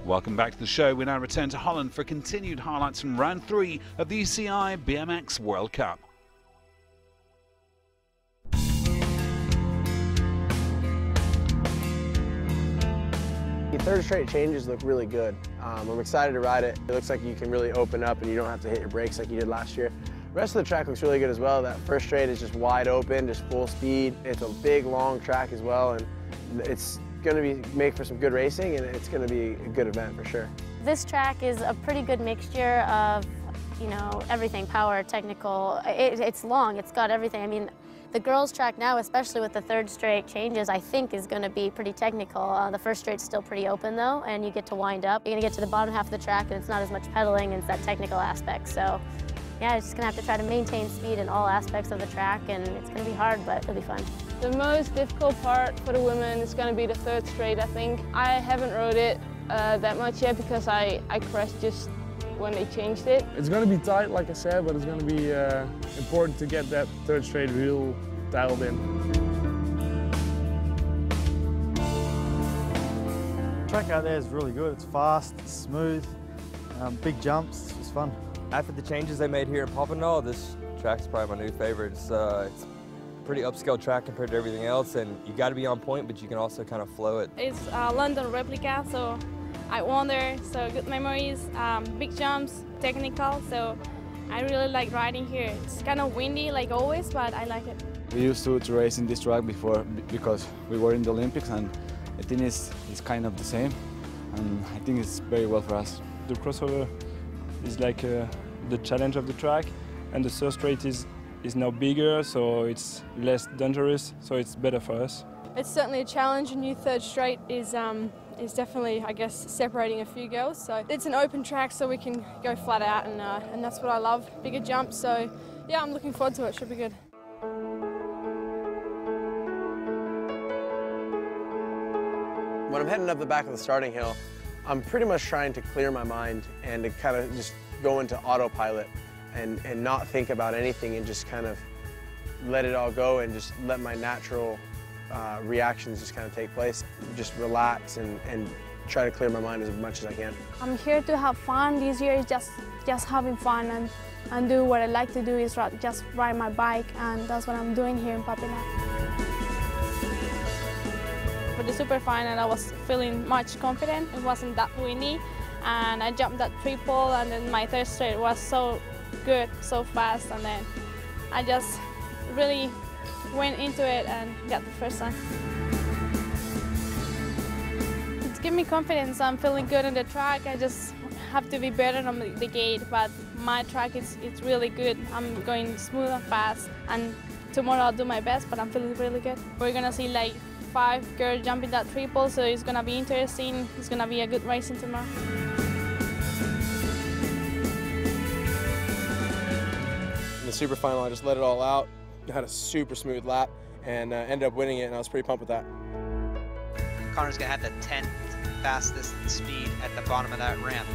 Welcome back to the show. We now return to Holland for continued highlights from round 3 of the UCI BMX World Cup. The third straight changes look really good. I'm excited to ride it. It looks like you can really open up and you don't have to hit your brakes like you did last year. The rest of the track looks really good as well. That first straight is just wide open, just full speed. It's a big, long track as well, and it's going to make for some good racing, and it's going to be a good event for sure. This track is a pretty good mixture of, you know, everything, power, technical. It's long, it's got everything. I mean, the girls' track now, especially with the third straight changes, I think is going to be pretty technical. The first straight's still pretty open though, and you get to wind up. You're going to get to the bottom half of the track, and it's not as much pedaling, and it's that technical aspect. So, yeah, I'm just going to have to try to maintain speed in all aspects of the track, and it's going to be hard, but it'll be fun. The most difficult part for the women is going to be the third straight, I think. I haven't rode it that much yet because I crashed just when they changed it. It's going to be tight, like I said, but it's going to be important to get that third straight real dialed in. The track out there is really good. It's fast, it's smooth, big jumps, it's fun. After the changes they made here in Papendal, this track's probably my new favorite. It's a pretty upscale track compared to everything else, and you got to be on point, but you can also kind of flow it. It's a London replica, so I won there, so good memories, big jumps, technical, so I really like riding here. It's kind of windy like always, but I like it. We used to race in this track before because we were in the Olympics, and I think it's kind of the same, and I think it's very well for us. The crossover is like the challenge of the track, and the third straight is now bigger, so it's less dangerous, so it's better for us. It's certainly a challenge. A new third straight is definitely, I guess, separating a few girls. So it's an open track, so we can go flat out, and that's what I love, bigger jumps. So yeah, I'm looking forward to it. Should be good. When I'm heading up the back of the starting hill, I'm pretty much trying to clear my mind and to kind of just go into autopilot and not think about anything and just kind of let it all go and just let my natural reactions just kind of take place. Just relax and try to clear my mind as much as I can. I'm here to have fun. This year is just having fun and do what I like to do is just ride my bike, and that's what I'm doing here in Papendal. For the super final, I was feeling much confident. It wasn't that windy, and I jumped that triple, and then my third straight was so good, so fast, and then I just really went into it and got the first time. It's given me confidence. I'm feeling good on the track. I just have to be better on the gate, but my track it's really good. I'm going smooth and fast, and tomorrow I'll do my best, but I'm feeling really good. We're gonna see like 5 girls jumping that triple, so it's gonna be interesting. It's gonna be a good racing tomorrow. In the super final, I just let it all out. Had a super smooth lap and ended up winning it, and I was pretty pumped with that. Connor's gonna have the 10th fastest speed at the bottom of that ramp.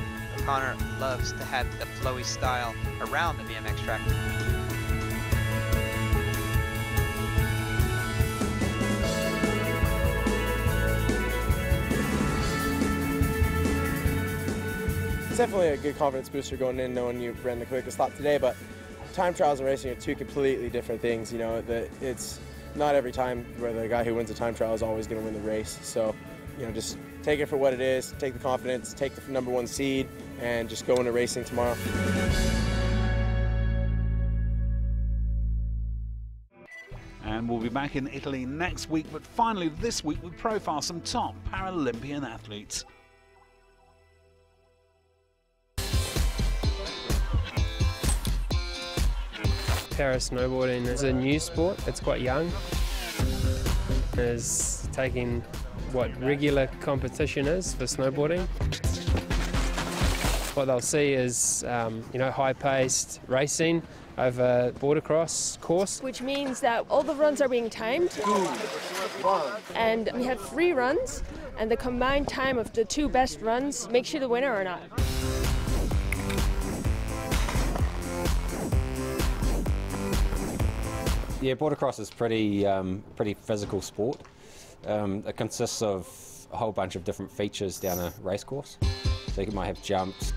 Connor loves to have the flowy style around the BMX track. It's definitely a good confidence booster going in knowing you ran the quickest lap today, but time trials and racing are two completely different things. You know, it's not every time where the guy who wins the time trial is always going to win the race. So, you know, just take it for what it is, take the confidence, take the #1 seed, and just go into racing tomorrow. And we'll be back in Italy next week, but finally this week we profile some top Paralympian athletes. Para-snowboarding is a new sport. It's quite young. It's taking what regular competition is for snowboarding. What they'll see is you know, high-paced racing over border cross course. Which means that all the runs are being timed. And we have 3 runs, and the combined time of the 2 best runs makes you the winner or not. Yeah, border cross is pretty physical sport. It consists of a whole bunch of different features down a race course. So you might have jumps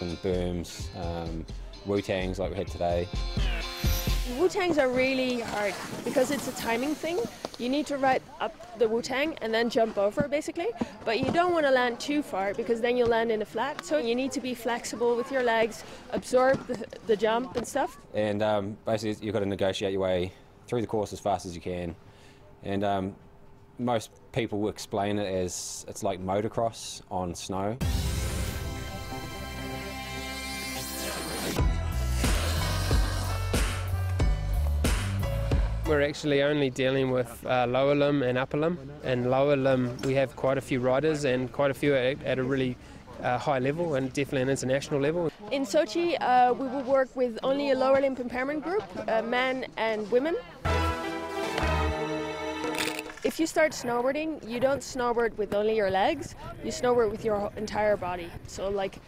and berms, Wu-Tangs like we had today. Wu-Tangs are really hard because it's a timing thing. You need to ride up the Wu-Tang and then jump over basically, but you don't want to land too far because then you'll land in a flat. So you need to be flexible with your legs, absorb the jump and stuff. And basically you've got to negotiate your way through the course as fast as you can. And most people will explain it as it's like motocross on snow. We're actually only dealing with lower limb and upper limb. And lower limb, we have quite a few riders and quite a few at a really high level and definitely an international level. In Sochi, we will work with only a lower limb impairment group, men and women. If you start snowboarding, you don't snowboard with only your legs, you snowboard with your entire body. So like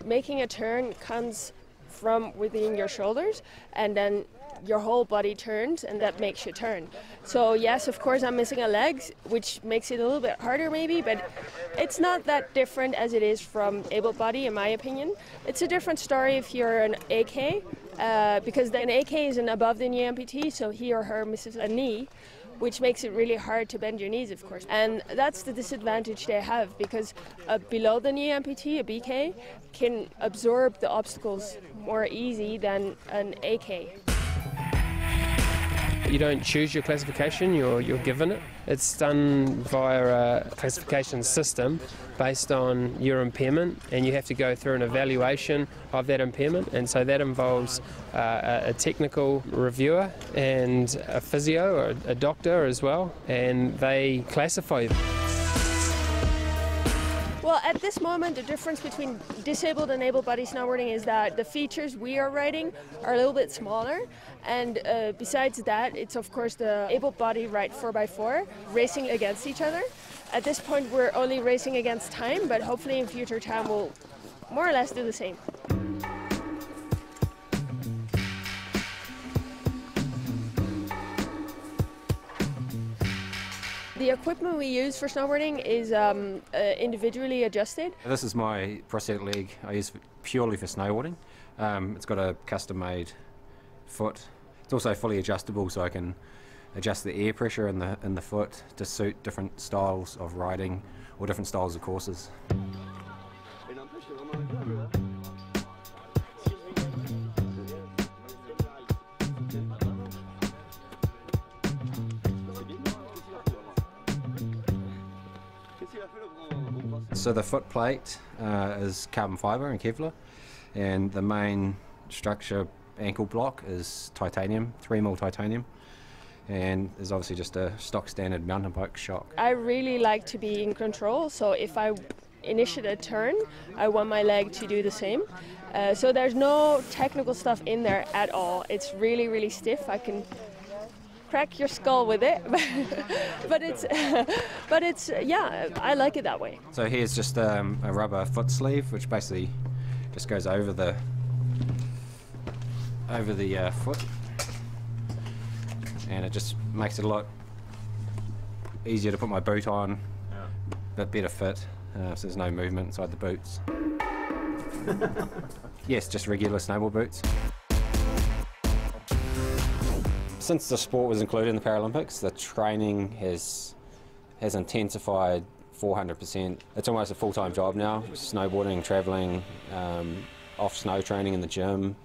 making a turn comes from within your shoulders and then your whole body turns and that makes you turn. So yes, of course I'm missing a leg, which makes it a little bit harder maybe, but it's not that different as it is from able body in my opinion. It's a different story if you're an AK, because an AK is an above the knee amputee, so he or her misses a knee, which makes it really hard to bend your knees, of course. And that's the disadvantage they have, because a below the knee amputee, a BK, can absorb the obstacles more easy than an AK. You don't choose your classification, you're given it. It's done via a classification system based on your impairment, and you have to go through an evaluation of that impairment, and so that involves a technical reviewer and a physio or a doctor as well, and they classify you. Well, at this moment, the difference between disabled and able-bodied snowboarding is that the features we are riding are a little bit smaller, and besides that, it's of course the able-bodied ride 4x4 racing against each other. At this point, we're only racing against time, but hopefully in future time we'll more or less do the same. The equipment we use for snowboarding is individually adjusted. This is my prosthetic leg I use purely for snowboarding. It's got a custom-made foot. It's also fully adjustable, so I can adjust the air pressure in the foot to suit different styles of riding or different styles of courses. So the foot plate is carbon fibre and Kevlar, and the main structure ankle block is titanium, 3mm titanium, and is obviously just a stock standard mountain bike shock. I really like to be in control, so if I initiate a turn, I want my leg to do the same. So there's no technical stuff in there at all. It's really, really stiff. I can crack your skull with it, but it's yeah, I like it that way. So here's just a rubber foot sleeve, which basically just goes over the foot, and it just makes it a lot easier to put my boot on, but better fit, so there's no movement inside the boots. Yes, just regular snowboard boots. Since the sport was included in the Paralympics, the training has intensified 400%. It's almost a full-time job now, snowboarding, travelling, off-snow training in the gym,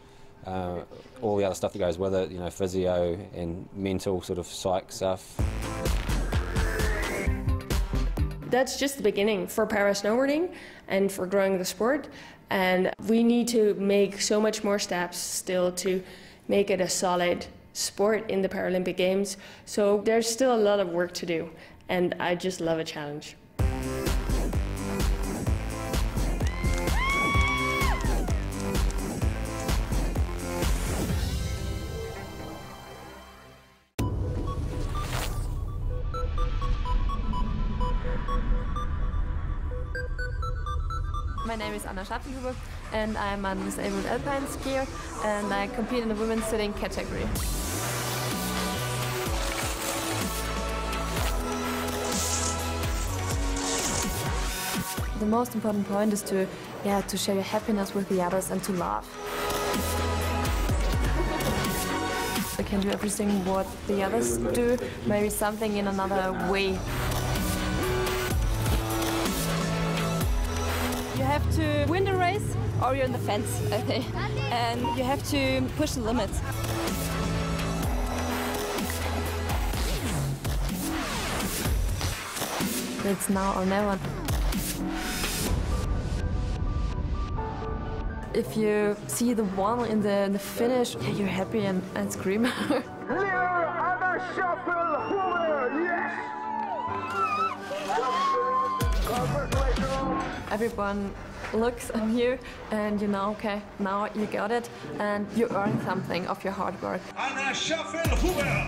all the other stuff that goes with it, you know, physio and mental sort of psych stuff. That's just the beginning for para snowboarding and for growing the sport, and we need to make so much more steps still to make it a solid sport in the Paralympic Games. So there's still a lot of work to do, and I just love a challenge. My name is Anna Schattenhuber and I'm a disabled alpine skier, and I compete in the women's sitting category. The most important point is to share your happiness with the others and to laugh. You can do everything what the others do, maybe something in another way. You have to win the race or you're in the fence, I think. And you have to push the limits. It's now or never. If you see the one in the finish, yeah, you're happy and scream. Everyone looks on you and you know, okay, now you got it and you earn something of your hard work. Anna Schaffel-Huber.